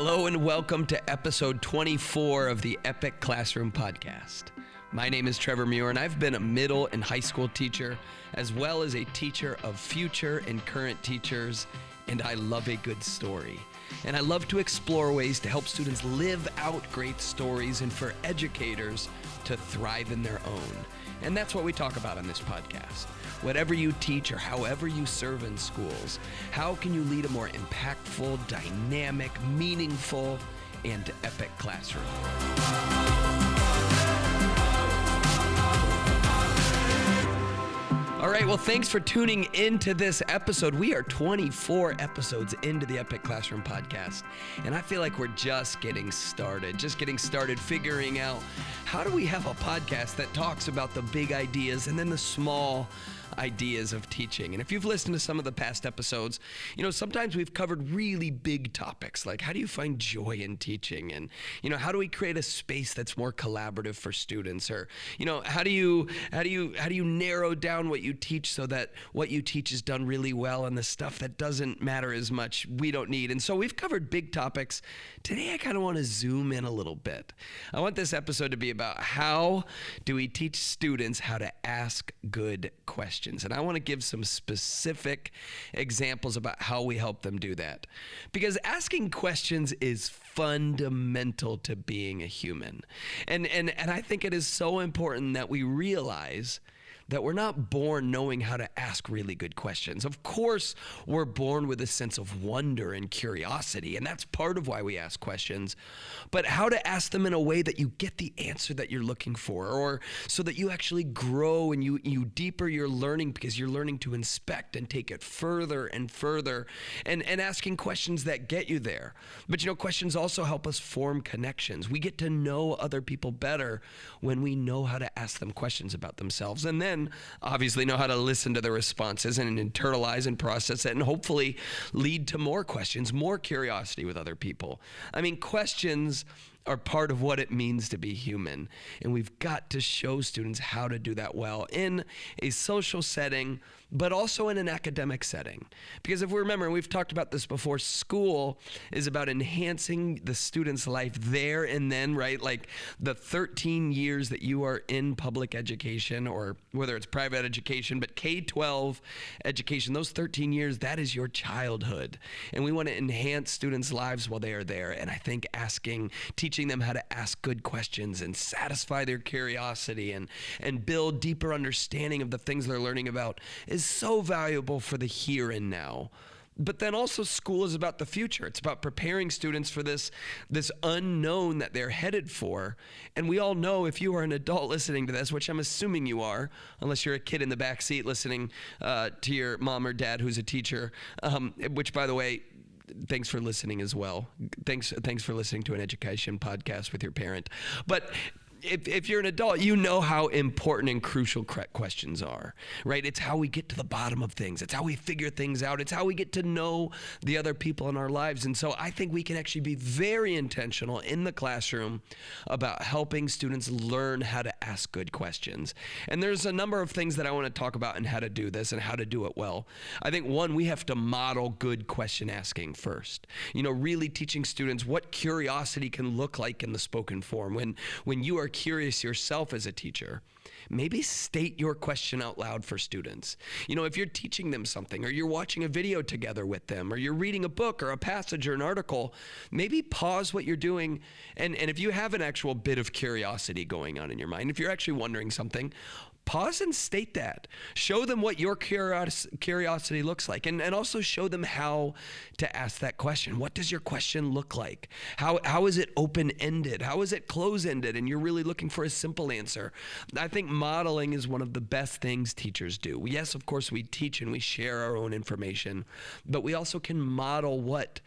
Hello and welcome to episode 24 of the Epic Classroom Podcast. My name is Trevor Muir and I've been a middle and high school teacher as well as a teacher of future and current teachers, and I love a good story. And I love to explore ways to help students live out great stories and for educators to thrive in their own. And that's what we talk about on this podcast. Whatever you teach or however you serve in schools, how can you lead a more impactful, dynamic, meaningful, and epic classroom? All right, well, thanks for tuning into this episode. We are 24 episodes into the Epic Classroom Podcast, and I feel like we're just getting started figuring out how do we have a podcast that talks about the big ideas and then the small ideas of teaching. And if you've listened to some of the past episodes, sometimes we've covered really big topics like how do you find joy in teaching, and how do we create a space that's more collaborative for students, or how do you narrow down what you teach so that what you teach is done really well, and the stuff that doesn't matter as much we don't need. And so we've covered big topics. Today I kind of want to zoom in a little bit. I want this episode to be about how do we teach students how to ask good questions. And I want to give some specific examples about how we help them do that. Because asking questions is fundamental to being a human. And I think it is so important that we realize that we're not born knowing how to ask really good questions. Of course, we're born with a sense of wonder and curiosity, and that's part of why we ask questions. But how to ask them in a way that you get the answer that you're looking for, or so that you actually grow and you deeper your learning because you're learning to inspect and take it further and further, and asking questions that get you there. But questions also help us form connections. We get to know other people better when we know how to ask them questions about themselves, and then obviously know how to listen to the responses and internalize and process it, and hopefully lead to more questions, more curiosity with other people. I mean, questions are part of what it means to be human, and we've got to show students how to do that well in a social setting, but also in an academic setting. Because if we remember, we've talked about this before, school is about enhancing the student's life there and then, right? Like the 13 years that you are in public education, or whether it's private education, but K-12 education, those 13 years, that is your childhood. And we want to enhance students' lives while they are there. And I think teaching them how to ask good questions and satisfy their curiosity and build deeper understanding of the things they're learning about is so valuable for the here and now. But then also school is about the future. It's about preparing students for this unknown that they're headed for. And we all know, if you are an adult listening to this, which I'm assuming you are, unless you're a kid in the back seat listening to your mom or dad who's a teacher, which, by the way, thanks for listening as well. Thanks for listening to an education podcast with your parent. But if you're an adult, you know how important and crucial questions are, right? It's how we get to the bottom of things. It's how we figure things out. It's how we get to know the other people in our lives. And so I think we can actually be very intentional in the classroom about helping students learn how to ask good questions. And there's a number of things that I want to talk about and how to do this and how to do it well. I think one, we have to model good question asking first. Really teaching students what curiosity can look like in the spoken form. When you are curious yourself as a teacher, maybe state your question out loud for students. If you're teaching them something, or you're watching a video together with them, or you're reading a book or a passage or an article, maybe pause what you're doing. And if you have an actual bit of curiosity going on in your mind, if you're actually wondering something, pause and state that. Show them what your curiosity looks like, and also show them how to ask that question. What does your question look like? How is it open-ended? How is it close-ended? And you're really looking for a simple answer. I think modeling is one of the best things teachers do. Yes, of course, we teach and we share our own information, but we also can model what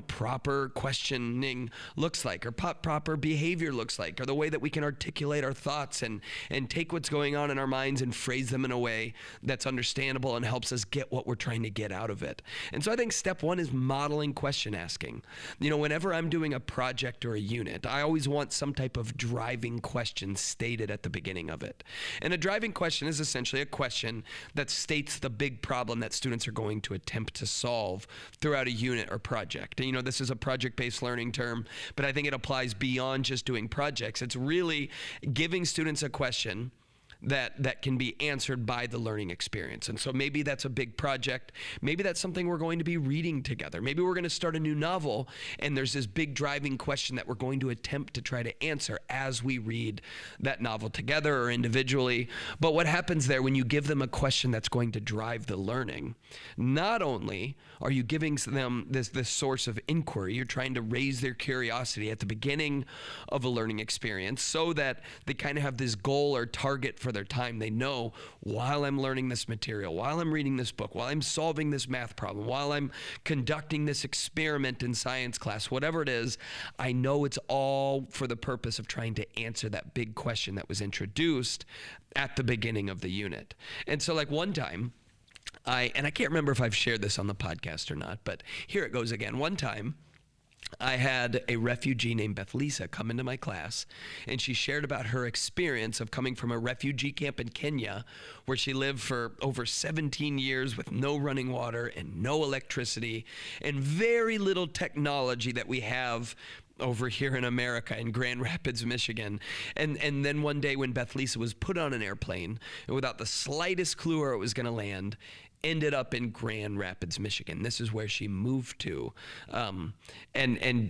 proper questioning looks like, or proper behavior looks like, or the way that we can articulate our thoughts and take what's going on in our minds and phrase them in a way that's understandable and helps us get what we're trying to get out of it. And so I think step one is modeling question asking. Whenever I'm doing a project or a unit, I always want some type of driving question stated at the beginning of it. And a driving question is essentially a question that states the big problem that students are going to attempt to solve throughout a unit or project. project. You know, this is a project-based learning term, but I think it applies beyond just doing projects. It's really giving students a question that can be answered by the learning experience. And so maybe that's a big project. Maybe that's something we're going to be reading together. Maybe we're going to start a new novel, and there's this big driving question that we're going to attempt to try to answer as we read that novel together or individually. But what happens there when you give them a question that's going to drive the learning, not only are you giving them this source of inquiry, you're trying to raise their curiosity at the beginning of a learning experience so that they kind of have this goal or target for their time. They know, while I'm learning this material, while I'm reading this book, while I'm solving this math problem, while I'm conducting this experiment in science class, whatever it is, I know it's all for the purpose of trying to answer that big question that was introduced at the beginning of the unit. And so like one time, I can't remember if I've shared this on the podcast or not, but here it goes again. One time, I had a refugee named Beth Lisa come into my class, and she shared about her experience of coming from a refugee camp in Kenya, where she lived for over 17 years with no running water and no electricity and very little technology that we have over here in America in Grand Rapids, Michigan. And then one day when Beth Lisa was put on an airplane and without the slightest clue where it was going to land, ended up in Grand Rapids, Michigan. This is where she moved to. And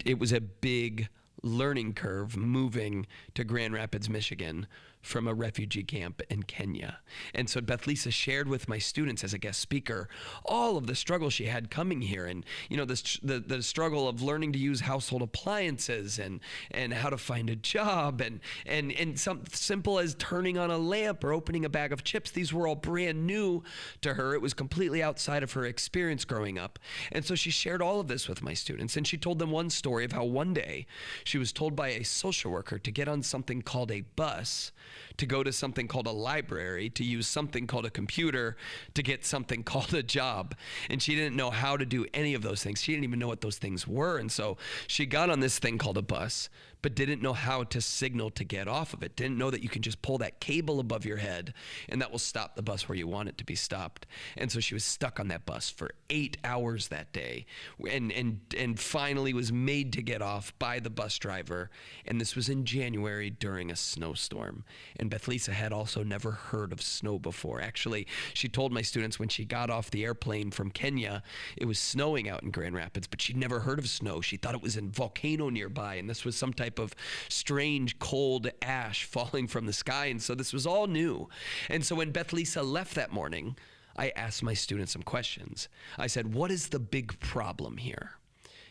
it was a big learning curve moving to Grand Rapids, Michigan from a refugee camp in Kenya. And so Beth Lisa shared with my students as a guest speaker all of the struggle she had coming here, and the struggle of learning to use household appliances and how to find a job and something simple as turning on a lamp or opening a bag of chips. These were all brand new to her. It was completely outside of her experience growing up. And so she shared all of this with my students, and she told them one story of how one day she was told by a social worker to get on something called a bus, to go to something called a library, to use something called a computer, to get something called a job. And she didn't know how to do any of those things. She didn't even know what those things were. And so she got on this thing called a bus, but didn't know how to signal to get off of it. Didn't know that you can just pull that cable above your head and that will stop the bus where you want it to be stopped. And so she was stuck on that bus for 8 hours that day and finally was made to get off by the bus driver. And this was in January during a snowstorm. And Beth Lisa had also never heard of snow before. Actually, she told my students when she got off the airplane from Kenya, it was snowing out in Grand Rapids, but she'd never heard of snow. She thought it was a volcano nearby, and this was some type of strange cold ash falling from the sky. And so this was all new. And so when Beth Lisa left that morning, I asked my students some questions. I said, what is the big problem here?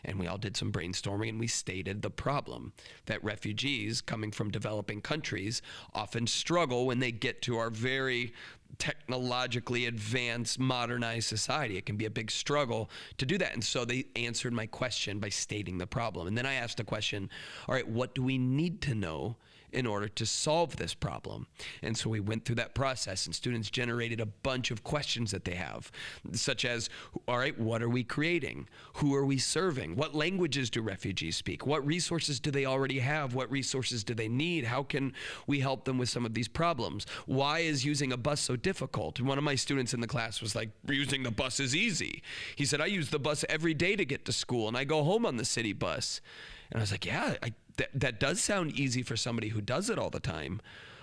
And we all did some brainstorming, and we stated the problem that refugees coming from developing countries often struggle when they get to our very technologically advanced, modernized society. It can be a big struggle to do that. And so they answered my question by stating the problem. And then I asked the question, all right, what do we need to know in order to solve this problem? And so we went through that process, and students generated a bunch of questions that they have, such as, all right, what are we creating? Who are we serving? What languages do refugees speak? What resources do they already have? What resources do they need? How can we help them with some of these problems? Why is using a bus so difficult? And one of my students in the class was like, using the bus is easy. He said, I use the bus every day to get to school, and I go home on the city bus. And I was like, yeah, that does sound easy for somebody who does it all the time.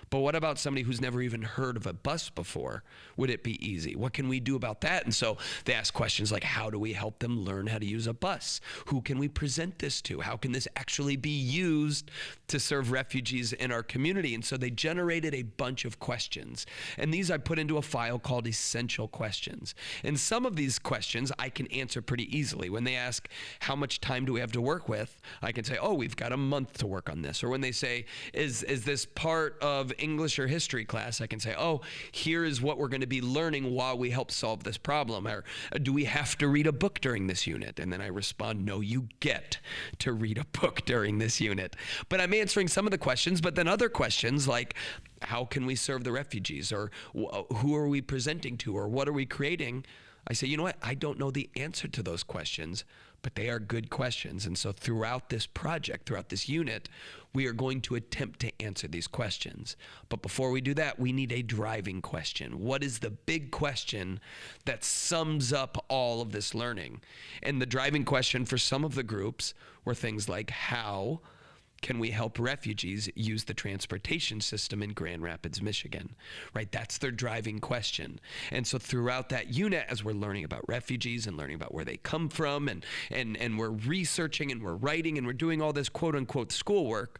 But what about somebody who's never even heard of a bus before? Would it be easy? What can we do about that? And so they ask questions like, how do we help them learn how to use a bus? Who can we present this to? How can this actually be used to serve refugees in our community? And so they generated a bunch of questions. And these I put into a file called essential questions. And some of these questions I can answer pretty easily. When they ask, how much time do we have to work with? I can say, oh, we've got a month to work on this. Or when they say, is this part of English or history class, I can say, oh, here is what we're going to be learning while we help solve this problem. Or do we have to read a book during this unit? And then I respond, no, you get to read a book during this unit. But I'm answering some of the questions, but then other questions like, how can we serve the refugees? Or who are we presenting to? Or what are we creating? I say, you know what? I don't know the answer to those questions, but they are good questions. And so throughout this project, throughout this unit, we are going to attempt to answer these questions. But before we do that, we need a driving question. What is the big question that sums up all of this learning? And the driving question for some of the groups were things like, how can we help refugees use the transportation system in Grand Rapids, Michigan, right? That's their driving question. And so throughout that unit, as we're learning about refugees and learning about where they come from, and we're researching and we're writing and we're doing all this quote unquote schoolwork,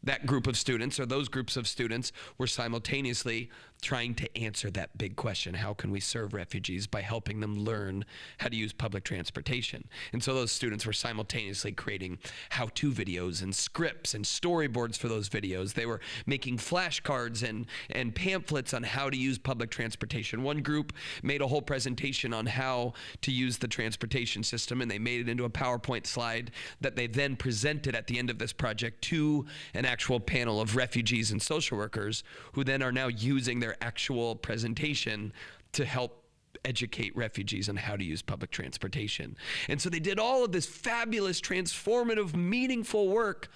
that group of students, or those groups of students, were simultaneously trying to answer that big question: how can we serve refugees by helping them learn how to use public transportation? And so those students were simultaneously creating how-to videos and scripts and storyboards for those videos. They were making flashcards and pamphlets on how to use public transportation. One group made a whole presentation on how to use the transportation system, and they made it into a PowerPoint slide that they then presented at the end of this project to an actual panel of refugees and social workers, who then are now using their actual presentation to help educate refugees on how to use public transportation. And so they did all of this fabulous, transformative, meaningful work,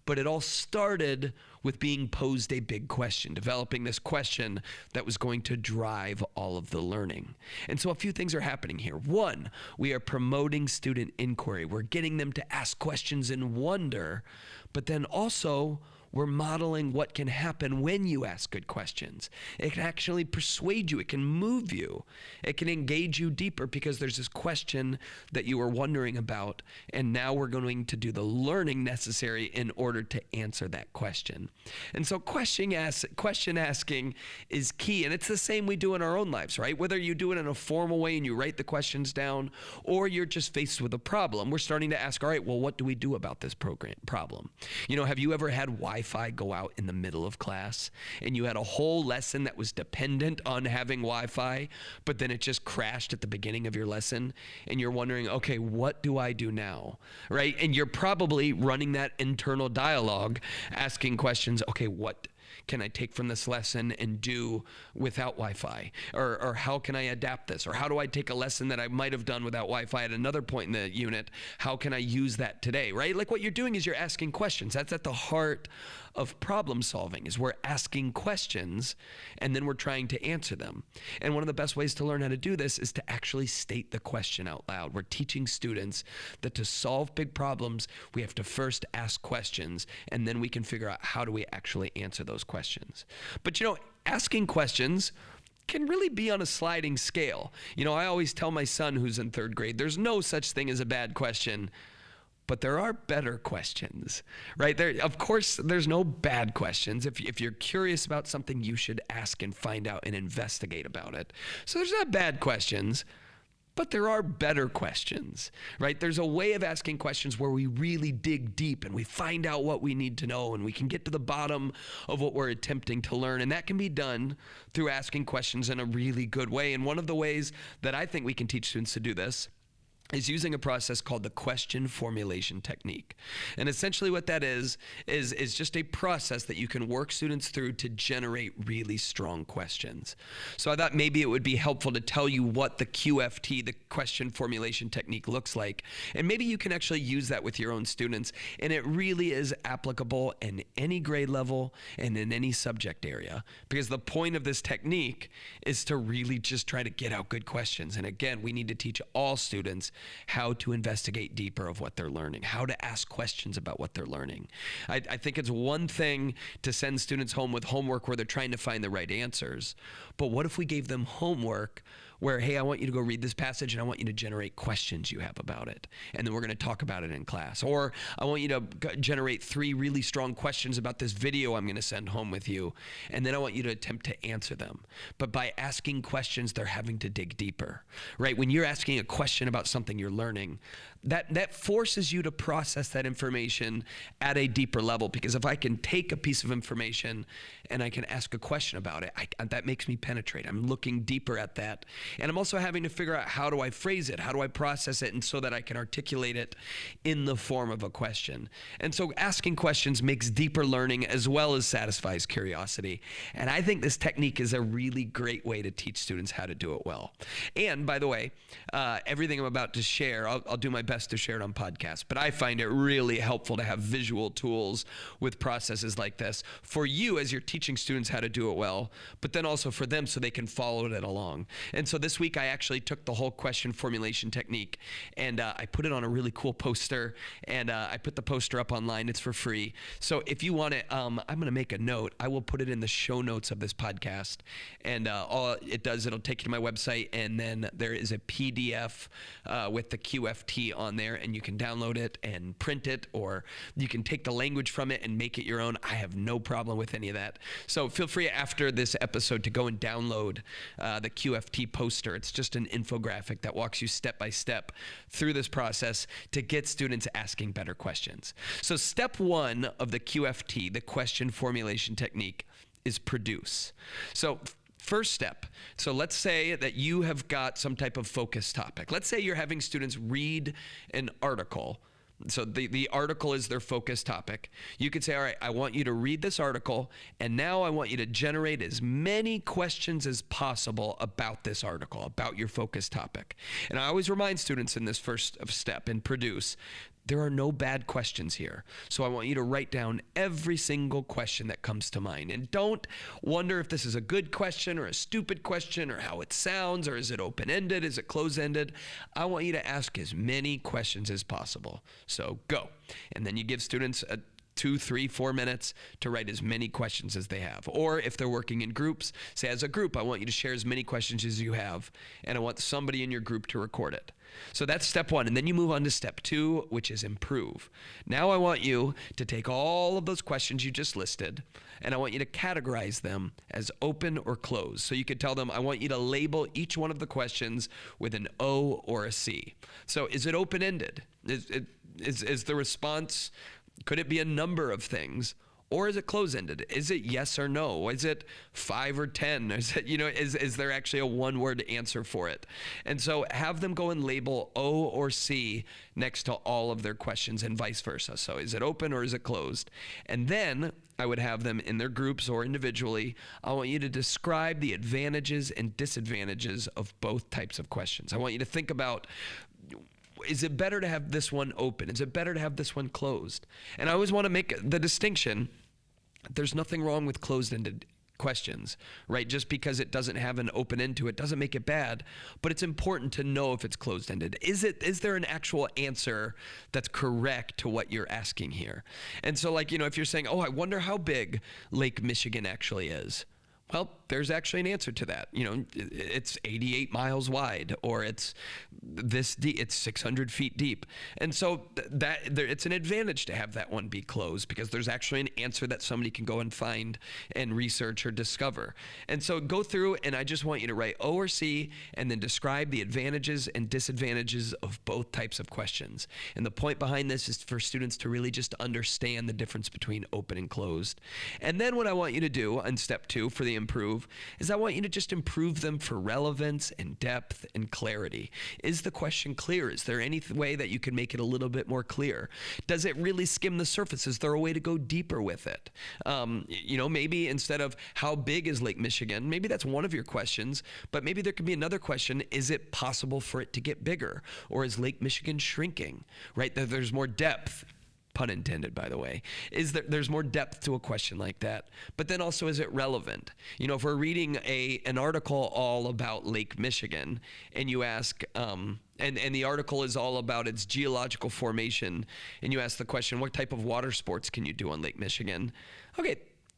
but it all started with being posed a big question, developing this question that was going to drive all of the learning. And so a few things are happening here. One, we are promoting student inquiry. We're getting them to ask questions and wonder, but then also we're modeling what can happen when you ask good questions. It can actually persuade you. It can move you. It can engage you deeper because there's this question that you were wondering about, and now we're going to do the learning necessary in order to answer that question. And so question asking is key, and it's the same we do in our own lives, right? Whether you do it in a formal way and you write the questions down, or you're just faced with a problem, we're starting to ask, all right, well, what do we do about this problem? You know, have you ever had Wi-Fi go out in the middle of class and you had a whole lesson that was dependent on having Wi-Fi, but then it just crashed at the beginning of your lesson and you're wondering, okay, what do I do now, right? And you're probably running that internal dialogue, asking questions, okay, what can I take from this lesson and do without Wi-Fi? Or how can I adapt this? Or how do I take a lesson that I might have done without Wi-Fi at another point in the unit? How can I use that today, right? Like what you're doing is you're asking questions. That's at the heart of problem solving, is we're asking questions and then we're trying to answer them. And one of the best ways to learn how to do this is to actually state the question out loud. We're teaching students that to solve big problems, we have to first ask questions, and then we can figure out how do we actually answer those questions. But you know, asking questions can really be on a sliding scale. You know, I always tell my son who's in 3rd grade, there's no such thing as a bad question, but there are better questions, right? Of course, there's no bad questions. If you're curious about something, you should ask and find out and investigate about it. So there's not bad questions, but there are better questions, right? There's a way of asking questions where we really dig deep and we find out what we need to know, and we can get to the bottom of what we're attempting to learn. And that can be done through asking questions in a really good way. And one of the ways that I think we can teach students to do this is using a process called the question formulation technique. And essentially what that is just a process that you can work students through to generate really strong questions. So I thought maybe it would be helpful to tell you what the QFT, the question formulation technique, looks like. And maybe you can actually use that with your own students. And it really is applicable in any grade level and in any subject area, because the point of this technique is to really just try to get out good questions. And again, we need to teach all students how to investigate deeper of what they're learning, how to ask questions about what they're learning. I think it's one thing to send students home with homework where they're trying to find the right answers, but what if we gave them homework where, hey, I want you to go read this passage and I want you to generate questions you have about it, and then we're going to talk about it in class. Or I want you to generate 3 really strong questions about this video I'm going to send home with you, and then I want you to attempt to answer them. But by asking questions, they're having to dig deeper, right? When you're asking a question about something you're learning, that forces you to process that information at a deeper level, because if I can take a piece of information and I can ask a question about it, that makes me penetrate. I'm looking deeper at that, And I'm also having to figure out, how do I phrase it? How do I process it? And so that I can articulate it in the form of a question. And so asking questions makes deeper learning as well as satisfies curiosity. And I think this technique is a really great way to teach students how to do it well. And by the way, everything I'm about to share, I'll do my best to share it on podcasts, but I find it really helpful to have visual tools with processes like this for you as you're teaching students how to do it well, but then also for them so they can follow it along. And so this week I actually took the whole question formulation technique and I put it on a really cool poster, and I put the poster up online. It's for free. So if you want it, I'm going to make a note. I will put it in the show notes of this podcast, and all it does, it'll take you to my website, and then there is a PDF with the QFT on there, and you can download it and print it, or you can take the language from it and make it your own. I have no problem with any of that. So feel free after this episode to go and download the QFT poster. It's just an infographic that walks you step by step through this process to get students asking better questions. So step one of the QFT, the question formulation technique, is produce. So first step, so let's say that you have got some type of focus topic. Let's say you're having students read an article. So the article is their focus topic. You could say, all right, I want you to read this article, and now I want you to generate as many questions as possible about this article, about your focus topic. And I always remind students in this first step, in produce, there are no bad questions here. So I want you to write down every single question that comes to mind. And don't wonder if this is a good question or a stupid question or how it sounds, or is it open-ended, is it closed-ended? I want you to ask as many questions as possible. So go. And then you give students 2, 3, 4 minutes to write as many questions as they have. Or if they're working in groups, say as a group, I want you to share as many questions as you have, and I want somebody in your group to record it. So that's step one. And then you move on to step two, which is improve. Now I want you to take all of those questions you just listed, and I want you to categorize them as open or closed. So you could tell them, I want you to label each one of the questions with an O or a C. So is it open-ended? Is the response, could it be a number of things? Or is it closed-ended? Is it yes or no? Is it 5 or 10? Is it, is there actually a one-word answer for it? And so have them go and label O or C next to all of their questions, and vice versa. So is it open or is it closed? And then I would have them in their groups or individually. I want you to describe the advantages and disadvantages of both types of questions. I want you to think about, is it better to have this one open? Is it better to have this one closed? And I always want to make the distinction. There's nothing wrong with closed-ended questions, right? Just because it doesn't have an open end to it doesn't make it bad, but it's important to know if it's closed-ended. Is there an actual answer that's correct to what you're asking here? And so if you're saying, oh, I wonder how big Lake Michigan actually is. Well, there's actually an answer to that. It's 88 miles wide, or it's this deep, it's 600 feet deep. And so it's an advantage to have that one be closed, because there's actually an answer that somebody can go and find and research or discover. And so go through, and I just want you to write O or C, and then describe the advantages and disadvantages of both types of questions. And the point behind this is for students to really just understand the difference between open and closed. And then what I want you to do in step two for the improve is I want you to just improve them for relevance and depth and clarity. Is the question clear? Is there any way that you can make it a little bit more clear? Does it really skim the surface? Is there a way to go deeper with it? Maybe instead of how big is Lake Michigan, maybe that's one of your questions, but maybe there could be another question. Is it possible for it to get bigger? Or is Lake Michigan shrinking, right? There's more depth. Pun intended, by the way, there's more depth to a question like that. But then also, is it relevant? If we're reading an article all about Lake Michigan, and you ask, and the article is all about its geological formation, and you ask the question, what type of water sports can you do on Lake Michigan? Okay,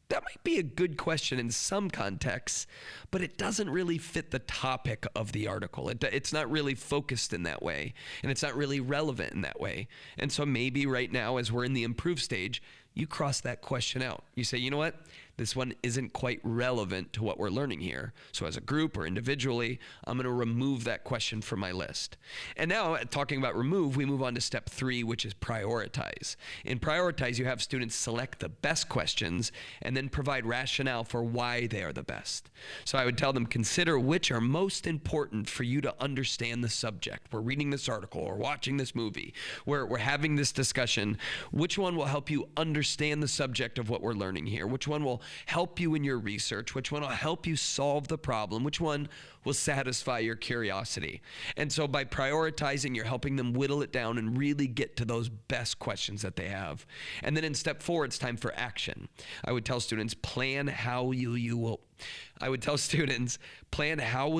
that might be a good question in some contexts, but it doesn't really fit the topic of the article. It's not really focused in that way, and it's not really relevant in that way. And so maybe right now, as we're in the improve stage, you cross that question out. You say, you know what? This one isn't quite relevant to what we're learning here. So as a group or individually, I'm going to remove that question from my list. And now, talking about remove, we move on to step 3, which is prioritize. In prioritize, you have students select the best questions and then provide rationale for why they are the best. So I would tell them, consider which are most important for you to understand the subject. We're reading this article or watching this movie. We're having this discussion. Which one will help you understand the subject of what we're learning here? Which one will help you in your research? Which one will help you solve the problem? Which one will satisfy your curiosity? And so by prioritizing, you're helping them whittle it down and really get to those best questions that they have. And then in step 4, it's time for action. I would tell students, plan how will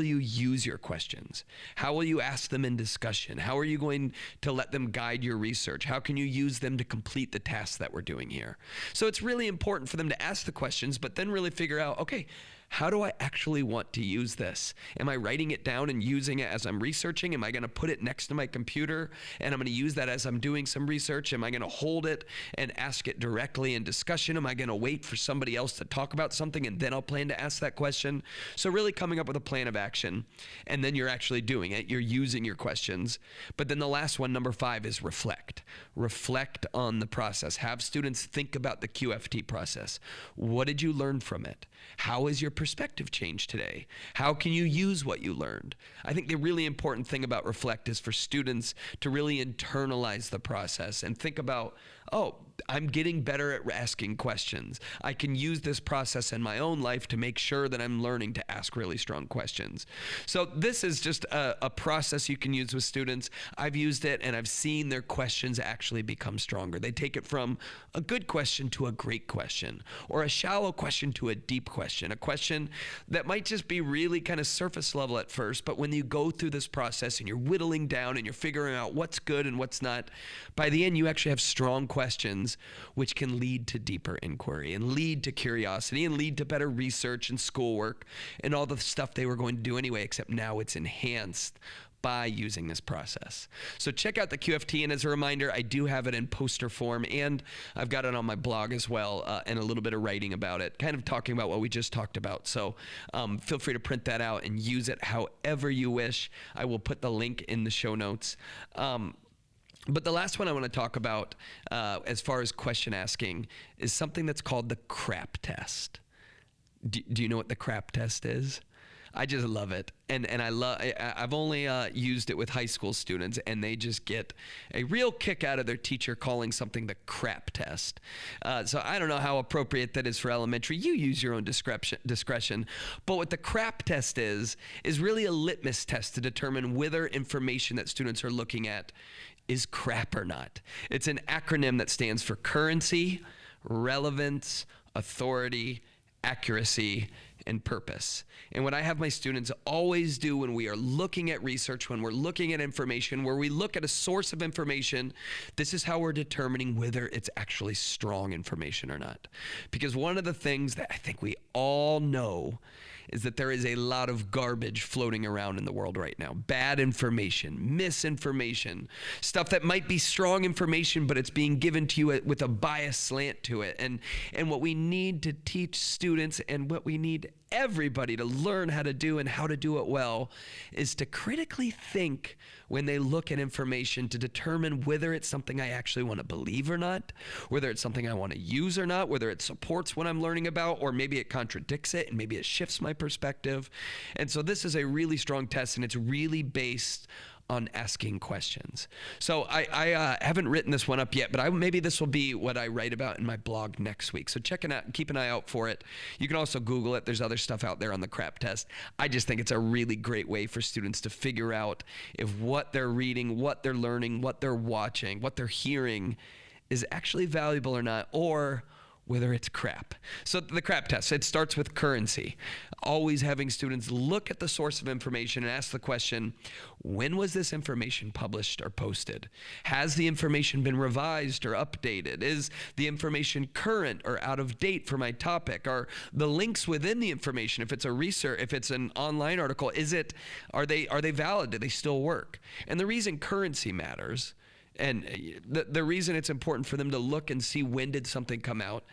you use your questions? How will you ask them in discussion? How are you going to let them guide your research? How can you use them to complete the tasks that we're doing here? So it's really important for them to ask the questions, but then really figure out, okay, how do I actually want to use this? Am I writing it down and using it as I'm researching? Am I going to put it next to my computer and I'm going to use that as I'm doing some research? Am I going to hold it and ask it directly in discussion? Am I going to wait for somebody else to talk about something and then I'll plan to ask that question? So really coming up with a plan of action, and then you're actually doing it. You're using your questions. But then the last one, number 5, is reflect. Reflect on the process. Have students think about the QFT process. What did you learn from it? How is your perspective changed today? How can you use what you learned? I think the really important thing about reflect is for students to really internalize the process and think about, oh, I'm getting better at asking questions. I can use this process in my own life to make sure that I'm learning to ask really strong questions. So this is just a process you can use with students. I've used it and I've seen their questions actually become stronger. They take it from a good question to a great question, or a shallow question to a deep question, a question that might just be really kind of surface level at first, but when you go through this process and you're whittling down and you're figuring out what's good and what's not, by the end you actually have strong questions which can lead to deeper inquiry and lead to curiosity and lead to better research and schoolwork and all the stuff they were going to do anyway, except now it's enhanced by using this process. So check out the QFT, and as a reminder, I do have it in poster form, and I've got it on my blog as well, and a little bit of writing about it, kind of talking about what we just talked about. So feel free to print that out and use it however you wish. I will put the link in the show notes. But the last one I want to talk about as far as question asking is something that's called the CRAP test. Do you know what the CRAP test is? I just love it. And I've only used it with high school students, and they just get a real kick out of their teacher calling something the crap test. So I don't know how appropriate that is for elementary. You use your own discretion. But what the crap test is really a litmus test to determine whether information that students are looking at is crap or not. It's an acronym that stands for currency, relevance, authority, accuracy, and purpose. And what I have my students always do when we are looking at research, when we're looking at information, where we look at a source of information, this is how we're determining whether it's actually strong information or not. Because one of the things that I think we all know is that there is a lot of garbage floating around in the world right now. Bad information, misinformation, stuff that might be strong information, but it's being given to you with a biased slant to it. And what we need to teach students, and what we need everybody to learn how to do and how to do it well, is to critically think when they look at information to determine whether it's something I actually want to believe or not, whether it's something I want to use or not, whether it supports what I'm learning about, or maybe it contradicts it and maybe it shifts my perspective. And so this is a really strong test, and it's really based on asking questions. So I haven't written this one up yet, but maybe this will be what I write about in my blog next week. So check it out, keep an eye out for it. You can also Google it. There's other stuff out there on the crap test. I just think it's a really great way for students to figure out if what they're reading, what they're learning, what they're watching, what they're hearing is actually valuable or not, or whether it's crap. So the crap test, it starts with currency. Always having students look at the source of information and ask the question, when was this information published or posted? Has the information been revised or updated? Is the information current or out of date for my topic? Are the links within the information, if it's a research, if it's an online article, are they valid? Do they still work? And the reason currency matters And the reason it's important for them to look and see when did something come out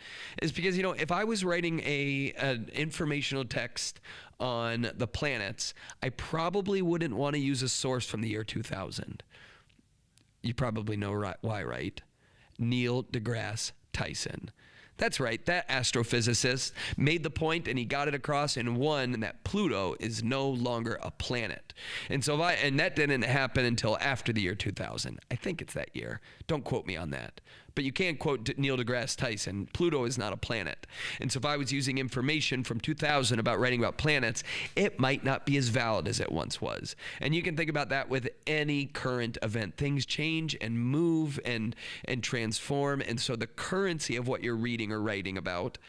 is because, if I was writing an informational text on the planets, I probably wouldn't want to use a source from the year 2000. You probably know why, right? Neil deGrasse Tyson. That's right, that astrophysicist made the point, and he got it across in one, that Pluto is no longer a planet. And so and that didn't happen until after the year 2000. I think it's that year. Don't quote me on that. But you can't quote Neil deGrasse Tyson. Pluto is not a planet. And so if I was using information from 2000 about writing about planets, it might not be as valid as it once was. And you can think about that with any current event. Things change and move and transform. And so the currency of what you're reading or writing about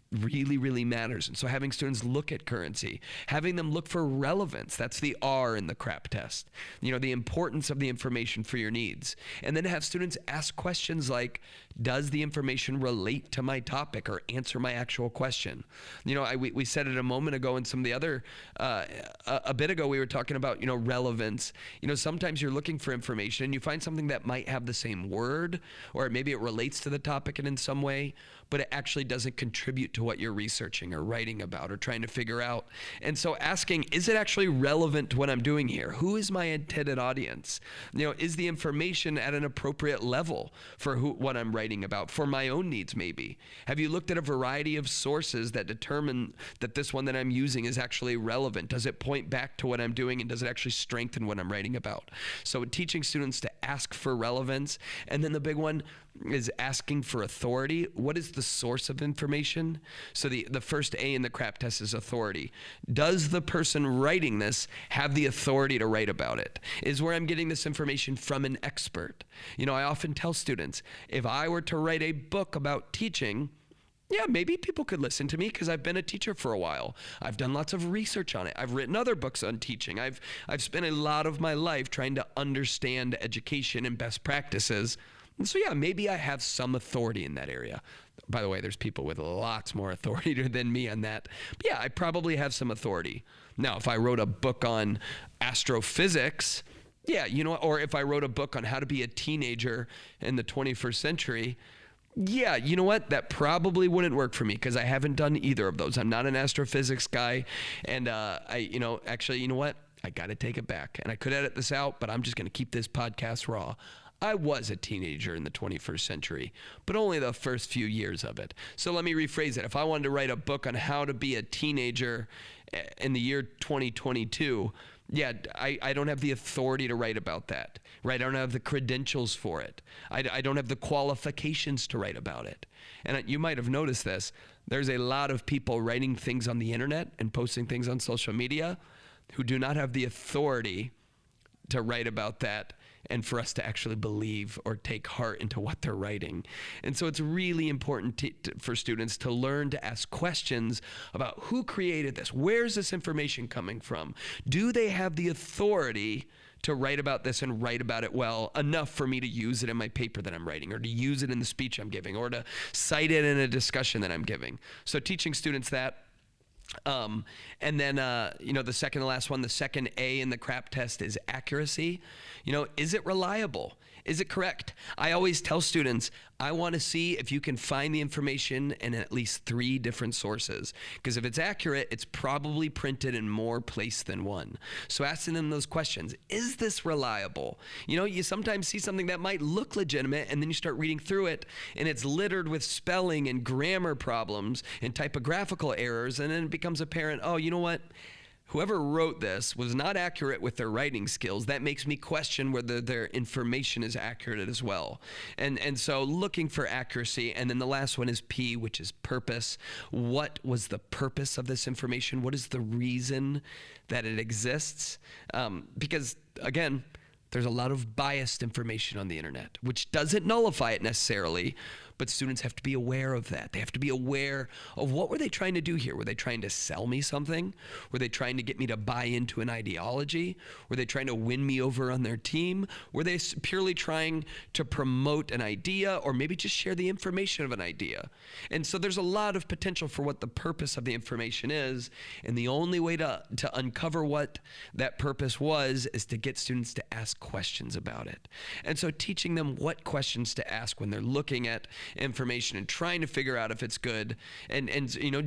really, really matters. And so having students look at currency, having them look for relevance, that's the R in the CRAP test, the importance of the information for your needs. And then have students ask questions like, does the information relate to my topic or answer my actual question? We said it a moment ago, and some of the other, a bit ago, we were talking about, relevance. Sometimes you're looking for information and you find something that might have the same word, or maybe it relates to the topic in some way, but it actually doesn't contribute to what you're researching or writing about or trying to figure out. And so asking, is it actually relevant to what I'm doing here? Who is my intended audience? Is the information at an appropriate level for what I'm writing about, for my own needs maybe? Have you looked at a variety of sources that determine that this one that I'm using is actually relevant? Does it point back to what I'm doing, and does it actually strengthen what I'm writing about? So teaching students to ask for relevance. And then the big one is asking for authority. What is the source of information? So the first A in the CRAP test is authority. Does the person writing this have the authority to write about it? Is where I'm getting this information from an expert? I often tell students, if I were to write a book about teaching, yeah, maybe people could listen to me because I've been a teacher for a while. I've done lots of research on it. I've written other books on teaching. I've spent a lot of my life trying to understand education and best practices. And so, yeah, maybe I have some authority in that area. By the way, there's people with lots more authority than me on that. But yeah, I probably have some authority. Now, if I wrote a book on astrophysics, yeah, or if I wrote a book on how to be a teenager in the 21st century, yeah, you know what? That probably wouldn't work for me because I haven't done either of those. I'm not an astrophysics guy. And actually, you know what? I got to take it back. And I could edit this out, but I'm just going to keep this podcast raw. I was a teenager in the 21st century, but only the first few years of it. So let me rephrase it. If I wanted to write a book on how to be a teenager in the year 2022, yeah, I don't have the authority to write about that, right? I don't have the credentials for it. I don't have the qualifications to write about it. And you might have noticed this. There's a lot of people writing things on the internet and posting things on social media who do not have the authority to write about that and for us to actually believe or take heart into what they're writing. And so it's really important for students to learn to ask questions about who created this? Where's this information coming from? Do they have the authority to write about this and write about it well enough for me to use it in my paper that I'm writing, or to use it in the speech I'm giving, or to cite it in a discussion that I'm giving? So teaching students that. And then, the second to last one, the second A in the CRAP test is accuracy. Is it reliable? Is it correct? I always tell students, I want to see if you can find the information in at least 3 different sources. Because if it's accurate, it's probably printed in more places than one. So asking them those questions, is this reliable? You sometimes see something that might look legitimate, and then you start reading through it, and it's littered with spelling and grammar problems and typographical errors, and then it becomes apparent, oh, you know what? Whoever wrote this was not accurate with their writing skills. That makes me question whether their information is accurate as well. And so looking for accuracy. And then the last one is P, which is purpose. What was the purpose of this information? What is the reason that it exists? Because, again, there's a lot of biased information on the internet, which doesn't nullify it necessarily, But students have to be aware of that. They have to be aware of what were they trying to do here? Were they trying to sell me something? Were they trying to get me to buy into an ideology? Were they trying to win me over on their team? Were they purely trying to promote an idea, or maybe just share the information of an idea? And so there's a lot of potential for what the purpose of the information is. And the only way to uncover what that purpose was is to get students to ask questions about it. And so teaching them what questions to ask when they're looking at information and trying to figure out if it's good, and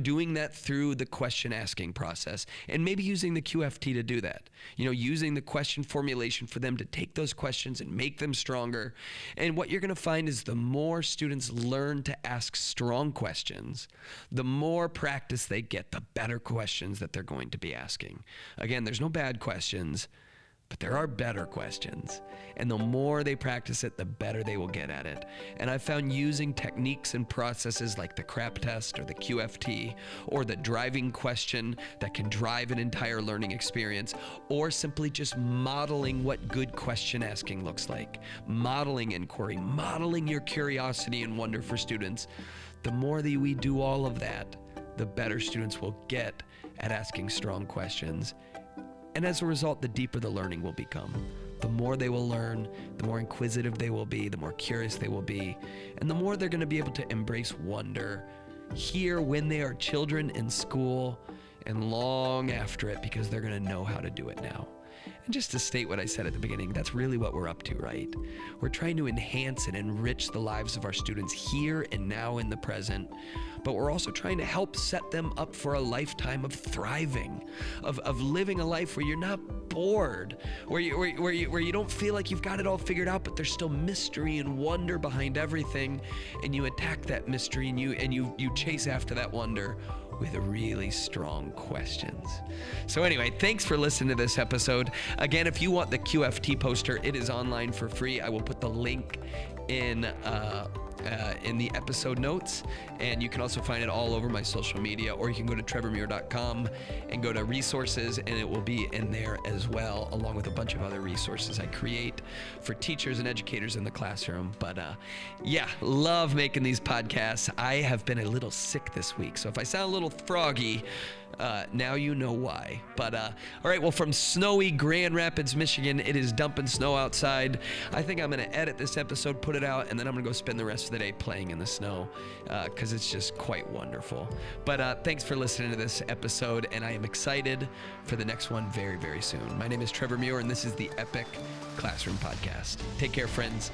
doing that through the question asking process, and maybe using the QFT to do that, using the question formulation for them to take those questions and make them stronger. And what you're going to find is the more students learn to ask strong questions, the more practice they get, the better questions that they're going to be asking. Again, there's no bad questions, but there are better questions. And the more they practice it, the better they will get at it. And I've found using techniques and processes like the CRAP test or the QFT or the driving question that can drive an entire learning experience, or simply just modeling what good question asking looks like, modeling inquiry, modeling your curiosity and wonder for students. The more that we do all of that, the better students will get at asking strong questions. And as a result, the deeper the learning will become. The more they will learn, the more inquisitive they will be, the more curious they will be, and the more they're going to be able to embrace wonder here when they are children in school and long after it, because they're going to know how to do it now. And just to state what I said at the beginning, that's really what we're up to, right? We're trying to enhance and enrich the lives of our students here and now in the present, but we're also trying to help set them up for a lifetime of thriving, of living a life where you're not bored, where you don't feel like you've got it all figured out, but there's still mystery and wonder behind everything, and you attack that mystery and you chase after that wonder with really strong questions. So anyway, thanks for listening to this episode. Again, if you want the QFT poster, it is online for free. I will put the link in the episode notes, and you can also find it all over my social media, or you can go to trevormuir.com and go to resources, and it will be in there as well, along with a bunch of other resources I create for teachers and educators in the classroom. But love making these podcasts. I have been a little sick this week, so if I sound a little froggy, now you know why. But all right, well, from snowy Grand Rapids, Michigan, it is dumping snow outside. I think I'm going to edit this episode, put it out, and then I'm going to go spend the rest of the day playing in the snow, because it's just quite wonderful. But thanks for listening to this episode, and I am excited for the next one very, very soon. My name is Trevor Muir, and this is the Epic Classroom Podcast. Take care, friends.